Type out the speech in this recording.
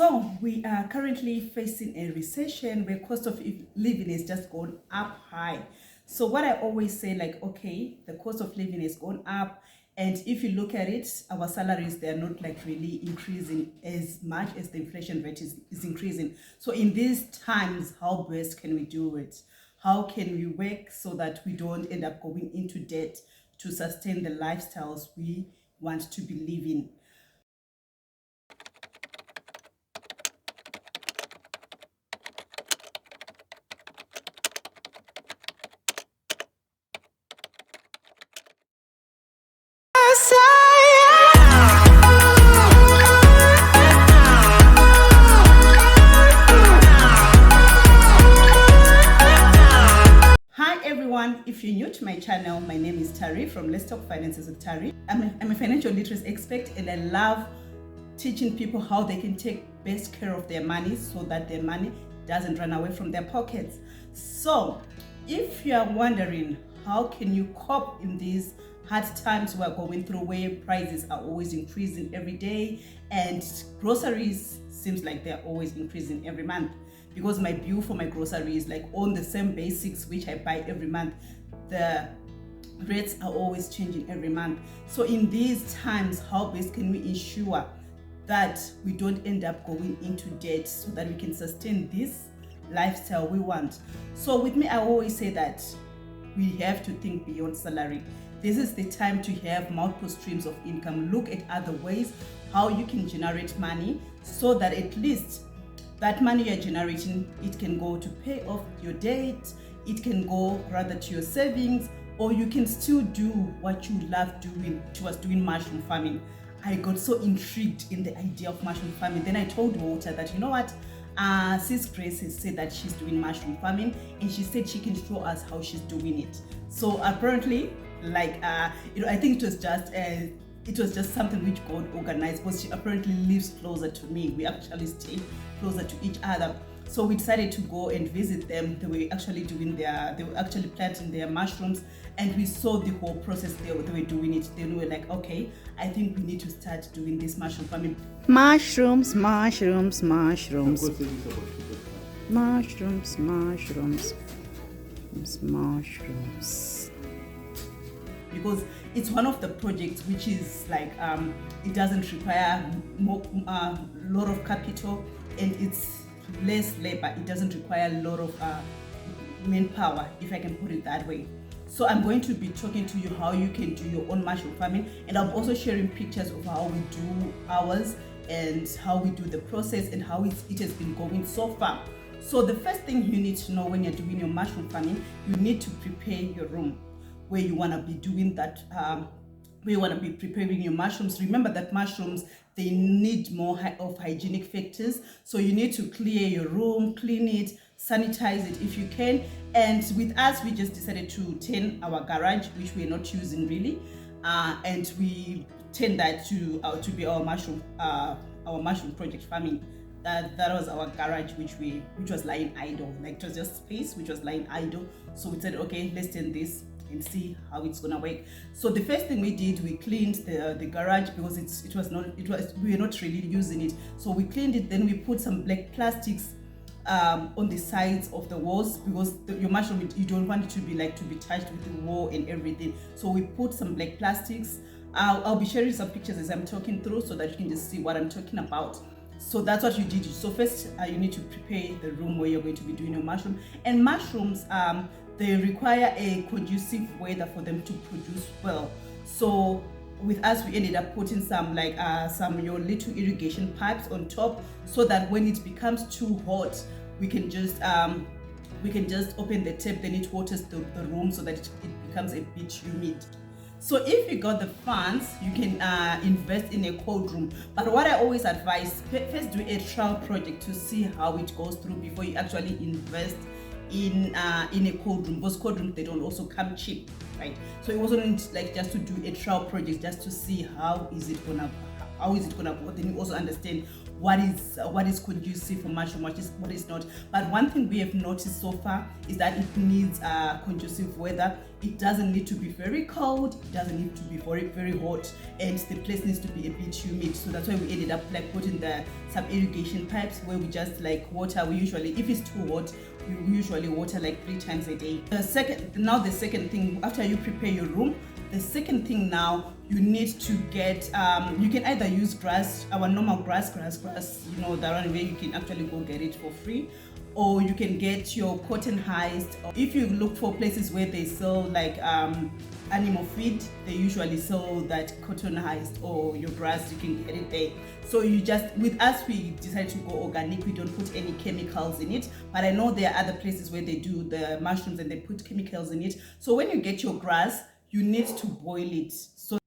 So we are currently facing a recession where cost of living has just gone up high. So what I always say, like, okay, the cost of living has gone up, and if you look at it, our salaries, they're not like really increasing as much as the inflation rate is increasing. So in these times, how best can we do it? How can we work so that we don't end up going into debt to sustain the lifestyles we want to be living? Hi everyone, if you're new to my channel, my name is Tarie from Let's Talk Finances with Tarie. I'm a financial literacy expert, and I love teaching people how they can take best care of their money so that their money doesn't run away from their pockets. So if you are wondering how can you cope in these hard times we're going through, where prices are always increasing every day and groceries seems like they're always increasing every month, because my bill for my groceries, like on the same basics which I buy every month, the rates are always changing every month. So in these times, how best can we ensure that we don't end up going into debt so that we can sustain this lifestyle we want? So with me, I always say that we have to think beyond salary. This is the time to have multiple streams of income. Look at other ways how you can generate money, so that at least that money you're generating, it can go to pay off your debt, it can go rather to your savings, or you can still do what you love doing, towards doing mushroom farming. I got so intrigued in the idea of mushroom farming. Then I told Walter that, you know what, Sis Grace has said that she's doing mushroom farming, and she said she can show us how she's doing it. So apparently, like, I think it was just something which God organized, because she apparently lives closer to me. We actually stay closer to each other. So we decided to go and visit them. They were actually planting their mushrooms, and we saw the whole process. They were doing it. Then we were like, okay, I think we need to start doing this mushroom farming. Mushrooms, mushrooms, mushrooms. Mushrooms, mushrooms, mushrooms. Because it's one of the projects which is like, it doesn't require a lot of capital, and it's less labor. It doesn't require a lot of manpower, if I can put it that way. So I'm going to be talking to you how you can do your own mushroom farming, and I'm also sharing pictures of how we do ours and how we do the process and how it has been going so far. So the first thing you need to know when you're doing your mushroom farming, you need to prepare your room where you want to be doing that, where you want to be preparing your mushrooms. Remember that mushrooms, they need more of hygienic factors. So you need to clear your room, clean it, sanitize it if you can. And with us, we just decided to turn our garage, which we're not using really, and we turn that to be our mushroom project farming. That was our garage, which was lying idle. Like, it was just space which was lying idle. So we said, okay, let's turn this and see how it's gonna work. So the first thing we did, we cleaned the garage, because we were not really using it. So we cleaned it, then we put some black plastics on the sides of the walls, because your mushroom, you don't want it to be touched with the wall and everything. So we put some black plastics. I'll be sharing some pictures as I'm talking through, so that you can just see what I'm talking about. So that's what you did. So first, you need to prepare the room where you're going to be doing your mushroom. And mushrooms, they require a conducive weather for them to produce well. So with us, we ended up putting some your little irrigation pipes on top, so that when it becomes too hot, we can just open the tap, then it waters the room, so that it becomes a bit humid. So if you got the funds, you can invest in a cold room. But what I always advise, first do a trial project to see how it goes through before you actually invest in a cold room, because cold rooms, they don't also come cheap, right? So it wasn't like just to do a trial project just to see how is it gonna go. Then you also understand what is conducive for mushroom, what is not. But one thing we have noticed so far is that it needs conducive weather. It doesn't need to be very cold, it doesn't need to be very hot, and the place needs to be a bit humid. So that's why we ended up like putting the some irrigation pipes where we just like water. We usually, if it's too hot, we usually water like 3 times a day. The second thing, after you prepare your room, the second thing now, you need to get, you can either use grass, our normal grass, you know, the one where you can actually go get it for free, or you can get your cotton heist. If you look for places where they sell like animal feed, they usually sell that cotton heist or your grass, you can get it there. So you just, with us, we decided to go organic. We don't put any chemicals in it, but I know there are other places where they do the mushrooms and they put chemicals in it. So when you get your grass, you need to boil it. So